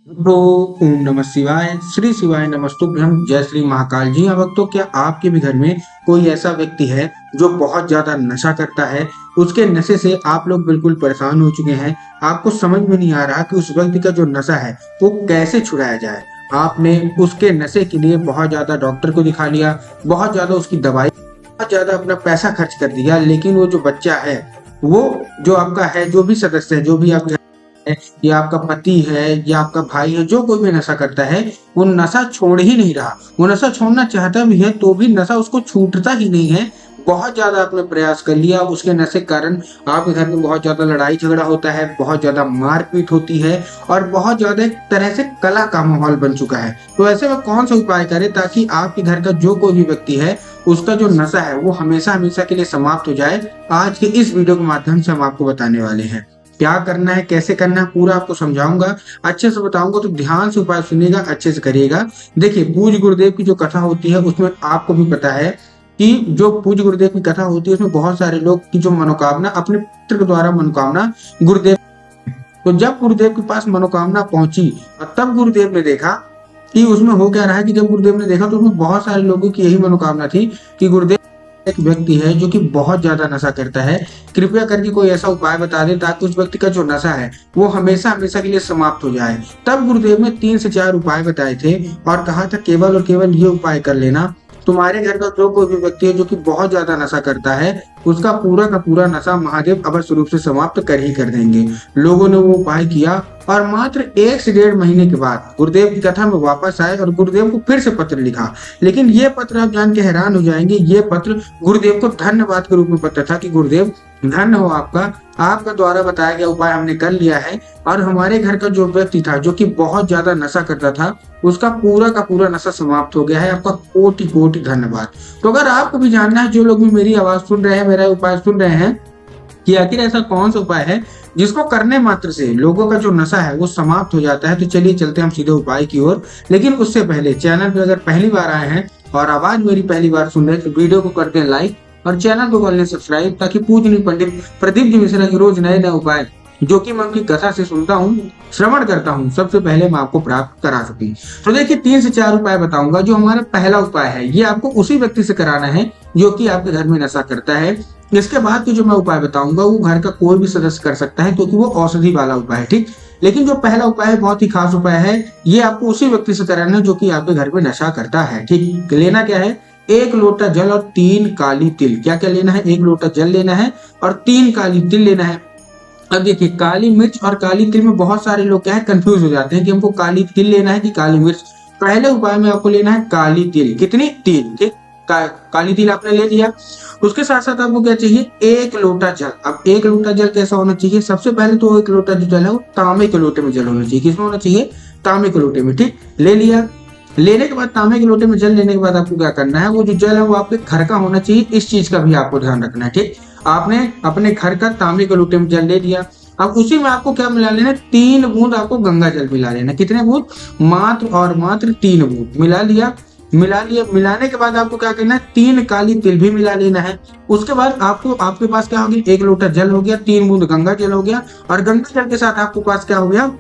तो ओम नमः शिवाय, श्री शिवाय नमस्तुभ्यं, जय श्री महाकाल। जी हाँ भक्तों, क्या आपके भी घर में कोई ऐसा व्यक्ति है जो बहुत ज्यादा नशा करता है? उसके नशे से आप लोग बिल्कुल परेशान हो चुके हैं। आपको समझ में नहीं आ रहा कि उस व्यक्ति का जो नशा है वो कैसे छुड़ाया जाए। आपने उसके नशे के लिए बहुत ज्यादा डॉक्टर को दिखा लिया, बहुत ज्यादा उसकी दवाई, बहुत ज्यादा अपना पैसा खर्च कर दिया, लेकिन वो जो बच्चा है, वो जो आपका है, जो भी सदस्य है, जो भी आपके है, या आपका पति है या आपका भाई है, जो कोई भी नशा करता है, वो नशा छोड़ ही नहीं रहा। वो नशा छोड़ना चाहता भी है तो भी नशा उसको छूटता ही नहीं है। बहुत ज्यादा आपने प्रयास कर लिया, उसके नशे के कारण आपके घर में बहुत ज्यादा लड़ाई झगड़ा होता है, बहुत ज्यादा मारपीट होती है और बहुत ज्यादा एक तरह से कला का माहौल बन चुका है। तो ऐसे में कौन सा उपाय करें ताकि आपके घर का जो कोई भी व्यक्ति है, उसका जो नशा है वो हमेशा हमेशा के लिए समाप्त हो जाए? आज के इस वीडियो के माध्यम से हम आपको बताने वाले हैं क्या करना है, कैसे करना है, पूरा आपको समझाऊंगा, अच्छे से बताऊंगा। तो ध्यान से उपाय सुनिएगा, अच्छे से करिएगा। देखिए, पूज्य गुरुदेव की जो कथा होती है उसमें आपको भी पता है कि जो पूज्य गुरुदेव की कथा होती है उसमें बहुत सारे लोग की जो मनोकामना अपने पुत्र के द्वारा मनोकामना गुरुदेव, तो जब गुरुदेव के पास मनोकामना पहुंची और तब गुरुदेव ने देखा कि उसमें हो क्या रहा है, कि जब गुरुदेव ने देखा तो उसमें बहुत सारे लोगों की यही मनोकामना थी कि गुरुदेव, एक व्यक्ति है जो कि बहुत ज्यादा नशा करता है, कृपया करके कोई ऐसा उपाय बता दे ताकि उस व्यक्ति का जो नशा है वो हमेशा हमेशा के लिए समाप्त हो जाए। तब गुरुदेव ने 3 से 4 उपाय बताए थे और कहा था केवल और केवल ये उपाय कर लेना, तुम्हारे घर का जो कोई भी व्यक्ति है जो कि बहुत ज्यादा नशा करता है, उसका पूरा का पूरा नशा महादेव अवश्य रूप से समाप्त कर ही कर देंगे। लोगों ने वो उपाय किया और मात्र 1 से 1.5 महीने के बाद गुरुदेव की कथा में वापस आए और गुरुदेव को फिर से पत्र लिखा। लेकिन ये पत्र आप जान के हैरान हो जाएंगे, ये पत्र गुरुदेव को धन्यवाद के रूप में पत्र था कि गुरुदेव धन्य हो आपका, आपका द्वारा बताया गया उपाय हमने कर लिया है और हमारे घर का जो व्यक्ति था जो कि बहुत ज्यादा नशा करता था, उसका पूरा का पूरा नशा समाप्त हो गया है। आपका कोटि कोटि धन्यवाद। तो अगर आपको भी जानना है, जो लोग भी मेरी आवाज सुन रहे हैं, मेरा उपाय सुन रहे हैं, कि आखिर ऐसा कौन सा उपाय है जिसको करने मात्र से लोगों का जो नशा है वो समाप्त हो जाता है, तो चलिए चलते हम सीधे उपाय की ओर। लेकिन उससे पहले चैनल पे अगर पहली बार आए हैं और आवाज मेरी पहली बार सुन रहे हैं तो वीडियो को करते हैं लाइक और चैनल को कर लें सब्सक्राइब, ताकि पूजनीय पंडित प्रदीप जी मिश्रा के रोज नए नए उपाय जो कि मैं उनकी कथा से सुनता हूँ, श्रवण करता हूँ, सबसे पहले मैं आपको प्राप्त करा सकी। तो देखिए, 3 से 4 उपाय बताऊंगा। जो हमारा पहला उपाय है ये आपको उसी व्यक्ति से कराना है जो कि आपके घर में नशा करता है। इसके बाद की जो मैं उपाय बताऊंगा वो घर का कोई भी सदस्य कर सकता है क्योंकि वो औषधि वाला उपाय है, ठीक। लेकिन जो पहला उपाय है बहुत ही खास उपाय है, ये आपको उसी व्यक्ति से कराना है जो कि आपके घर में नशा करता है, ठीक। लेना क्या है, 1 लोटा जल और 3 काली तिल। क्या क्या लेना है, 1 लोटा जल लेना है और 3 काली तिल लेना है। अब देखिए, काली मिर्च और काली तिल में बहुत सारे लोग क्या है कंफ्यूज हो जाते हैं कि हमको काली तिल लेना है कि काली मिर्च। पहले उपाय में आपको लेना है काली तिल। कितनी? 3, ठीक। काली तिल आपने ले लिया। उसके साथ साथ आपको क्या चाहिए, 1 लोटा जल। अब 1 लोटा जल कैसा होना चाहिए, सबसे पहले तो 1 लोटा जो जल है वो तांबे के लोटे में जल होना चाहिए। किसमें होना चाहिए? तांबे के लोटे में, ठीक। ले लिया। लेने के बाद तांबे के लोटे में जल लेने के बाद आपको क्या करना है, वो जो जल है वो आपके घर का होना चाहिए। इस चीज का भी आपको ध्यान रखना है, ठीक। आपने अपने घर का तांबे के लोटे में जल ले लिया। अब उसी में आपको क्या मिला लेना है, 3 बूंद आपको गंगा जल मिला लेना। कितने बूंद? मात्र और मात्र 3 बूंद मिला लिया। मिलाने के बाद आपको क्या करना है, 3 काली तिल भी मिला लेना है। उसके बाद आपको, आपके पास क्या हो गया, 1 लोटा जल हो गया, 3 बूंद गंगा जल हो गया और गंगा जल के साथ आपके पास क्या हो गया,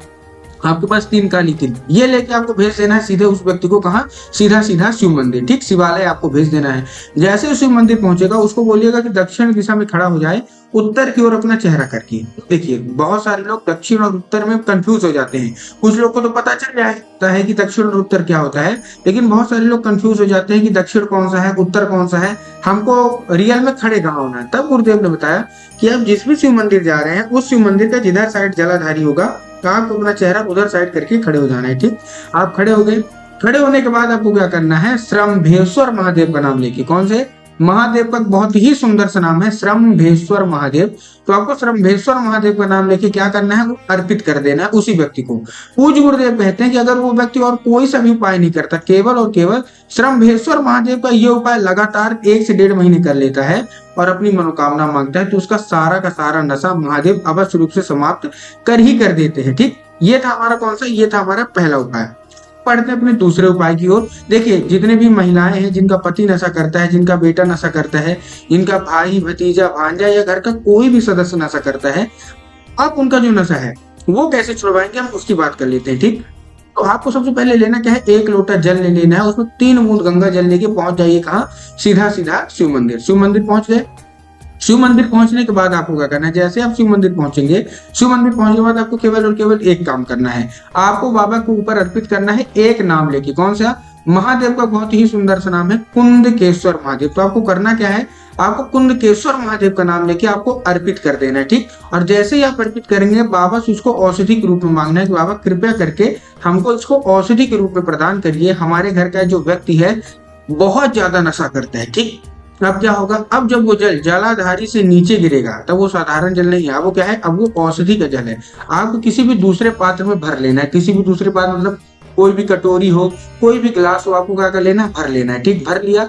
आपके पास 3 काली तिल। ये लेके आपको भेज देना है सीधे उस व्यक्ति को, कहा, सीधा सीधा शिव मंदिर, ठीक। शिवालय आपको भेज देना है। जैसे शिव मंदिर पहुंचेगा उसको बोलिएगा कि दक्षिण दिशा में खड़ा हो जाए, उत्तर की ओर अपना चेहरा करके। देखिए, बहुत सारे लोग दक्षिण और उत्तर में कंफ्यूज हो जाते हैं। कुछ लोग को तो पता चल जाता है कि दक्षिण और उत्तर क्या होता है, लेकिन बहुत सारे लोग कंफ्यूज हो जाते हैं कि दक्षिण कौन सा है, उत्तर कौन सा है, हमको रियल में खड़े कहाँ होना है। तब गुरुदेव ने बताया कि आप जिस भी शिव मंदिर जा रहे हैं उस शिव मंदिर का जिधर साइड जलाधारी होगा, तो आपको अपना चेहरा उधर साइड करके खड़े हो जाना है, ठीक। आप खड़े हो गए। खड़े होने के बाद आपको क्या करना है, श्रम्भेश्वर महादेव का नाम लेके। कौन से? महादेव का बहुत ही सुंदर सा नाम है, श्रम्भेश्वर महादेव। तो आपको श्रम्भेश्वर महादेव का नाम लेके क्या करना है, वो अर्पित कर देना है उसी व्यक्ति को। पूज्य गुरुदेव कहते हैं कि अगर वो व्यक्ति और कोई सा भी उपाय नहीं करता, केवल और केवल श्रम्भेश्वर महादेव का ये उपाय लगातार 1 से 1.5 महीने कर लेता है और अपनी मनोकामना मांगता है, तो उसका सारा का सारा नशा महादेव अवश्य रूप से समाप्त कर ही कर देते हैं, ठीक। ये था हमारा कौन सा, ये था हमारा पहला उपाय। पढ़ते अपने दूसरे उपाय की ओर। देखिए, जितने भी महिलाएं हैं जिनका पति नशा करता है, जिनका बेटा नशा करता है, जिनका भाई भतीजा भांजा या घर का कोई भी सदस्य नशा करता है, अब उनका जो नशा है वो कैसे छुड़वाएंगे, हम उसकी बात कर लेते हैं, ठीक। तो आपको सबसे पहले लेना क्या है, 1 लोटा जल ले लेना है, उसमें 3 बूंद गंगा जल लेके पहुंच जाइए कहाँ, सीधा सीधा शिव मंदिर। शिव मंदिर पहुंच गए। शिव मंदिर पहुंचने के बाद आपको क्या करना है, जैसे आप शिव मंदिर पहुंचेंगे, शिव मंदिर पहुंचने के बाद आपको केवल और केवल एक काम करना है, आपको बाबा के ऊपर अर्पित करना है एक नाम लेके। कौन सा? महादेव का बहुत ही सुंदर सा नाम है कुंदकेश्वर महादेव। तो आपको करना क्या है, आपको कुंदकेश्वर महादेव का नाम लेके आपको अर्पित कर देना है, ठीक। और जैसे ही आप अर्पित करेंगे, बाबा से उसको औषधि के रूप में मांगना है कि बाबा कृपया करके हमको इसको औषधि के रूप में प्रदान करिए। हमारे घर का जो व्यक्ति है बहुत ज्यादा नशा करता है, ठीक। अब क्या होगा, अब जब वो जल जलाधारी से नीचे गिरेगा तब वो साधारण जल नहीं है, वो क्या है, अब वो औषधि का जल है। आपको किसी भी दूसरे पात्र में भर लेना है, किसी भी दूसरे पात्र मतलब कोई भी कटोरी हो, कोई भी गिलास हो, आपको क्या कर लेना है, भर लेना है, ठीक। भर लिया।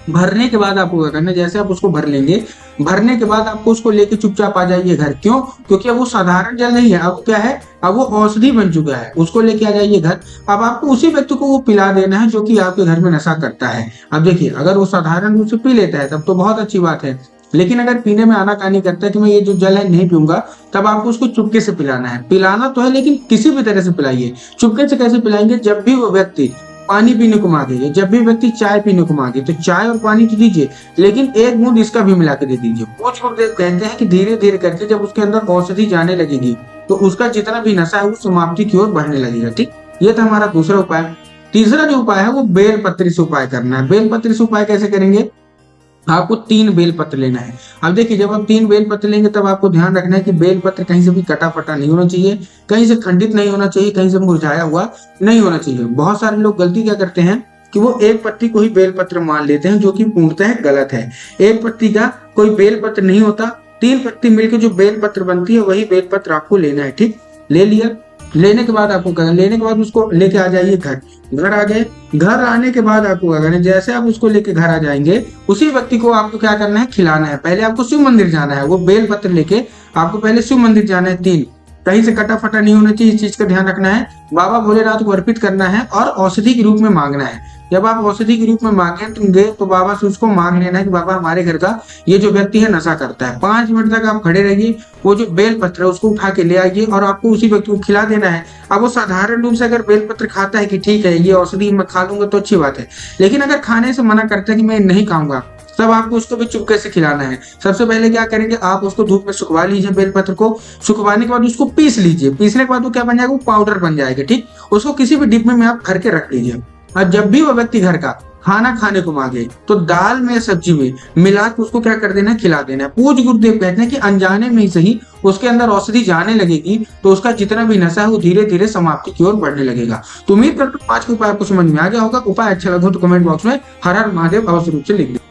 भरने के बाद आपको क्या करना है, जैसे आप उसको भर लेंगे, भरने के बाद आपको उसको लेके चुपचाप आ जाइए घर। क्यों? क्योंकि अब वो साधारण जल नहीं है, अब क्या है, अब वो औषधि बन चुका है। उसको लेके आ जाइए घर। अब आपको उसी व्यक्ति को वो पिला देना है जो कि आपके घर में नशा करता है। अब देखिए, अगर वो साधारण रूप से पी लेता है तब तो बहुत अच्छी बात है, लेकिन अगर पीने में आनाकानी करता है कि मैं ये जो जल है नहीं पीऊंगा, तब आपको उसको चुपके से पिलाना है। पिलाना तो है, लेकिन किसी भी तरह से पिलाइए। चुपके से कैसे पिलाएंगे, जब भी वो व्यक्ति पानी पीने को मांगे, जब भी व्यक्ति चाय पीने को मांगे, तो चाय और पानी तो दीजिए, लेकिन 1 बूंद इसका भी मिला के दे दीजिए। कुछ लोग कहते हैं कि धीरे धीरे करके जब उसके अंदर औषधि जाने लगेगी तो उसका जितना भी नशा है वो समाप्ति की ओर बढ़ने लगेगा, ठीक। ये था हमारा दूसरा उपाय। तीसरा जो उपाय है वो बेलपत्री से उपाय करना है। बेलपत्री से उपाय कैसे करेंगे, आपको 3 बेलपत्र लेना है। अब देखिए, जब आप 3 बेलपत्र लेंगे तब आपको ध्यान रखना है कि बेलपत्र कहीं से भी कटा फटा नहीं होना चाहिए, कहीं से खंडित नहीं होना चाहिए, कहीं से मुरझाया हुआ नहीं होना चाहिए। बहुत सारे लोग गलती क्या करते हैं कि वो एक पत्ती को ही बेलपत्र मान लेते हैं, जो कि पूर्णतः गलत है। एक पत्ती का कोई बेलपत्र नहीं होता, 3 पत्ती मिलकर जो बेलपत्र बनती है वही बेलपत्र आपको लेना है, ठीक। ले लिया। लेने के बाद आपको क्या, लेने के बाद उसको लेके आ जाइए घर। घर आ गए, घर आने के बाद आपको क्या करना है, जैसे आप उसको लेके घर आ जाएंगे, उसी व्यक्ति को आपको क्या करना है, खिलाना है। पहले आपको शिव मंदिर जाना है, वो बेल पत्र लेके आपको पहले शिव मंदिर जाना है। 3 कहीं से कटा फटा नहीं होना चाहिए, इस चीज का ध्यान रखना है। बाबा भोलेनाथ को अर्पित करना है और औषधि के रूप में मांगना है। जब आप औषधि के रूप में मांगेंगे तो बाबा से उसको मांग लेना है कि बाबा हमारे घर का ये जो व्यक्ति है नशा करता है। 5 मिनट तक आप खड़े रहिए, वो जो बेल पत्र है उसको उठा के ले आइए और आपको उसी व्यक्ति को खिला देना है। अब वो साधारण रूप से अगर बेल पत्र खाता है कि ठीक है ये औषधि मैं खा लूंगा तो अच्छी बात है, लेकिन अगर खाने से मना करता है कि मैं नहीं खाऊंगा, तब आपको उसको भी चुपके से खिलाना है। सबसे पहले क्या करेंगे, आप उसको धूप में सुखवा लीजिए बेलपत्र को। सुखवाने के बाद उसको पीस लीजिए। पीसने के बाद वो क्या बन जाएगा, वो पाउडर बन जाएगा, ठीक। उसको किसी भी डिब्बे में आप भर के रख लीजिए। और जब भी वो व्यक्ति घर का खाना खाने को मांगे तो दाल में सब्जी में मिला के उसको क्या कर देना है, खिला देना है। पूज्य गुरुदेव कहते हैं कि अनजाने में ही सही उसके अंदर औषधि जाने लगेगी तो उसका जितना भी नशा है वो धीरे धीरे समाप्ति की ओर बढ़ने लगेगा। तो उम्मीद करता हूँ 5 के उपाय आपको समझ में आ गया होगा। उपाय अच्छा लगा तो कमेंट बॉक्स में हर हर महादेव अवश्य रूप से लिख दें।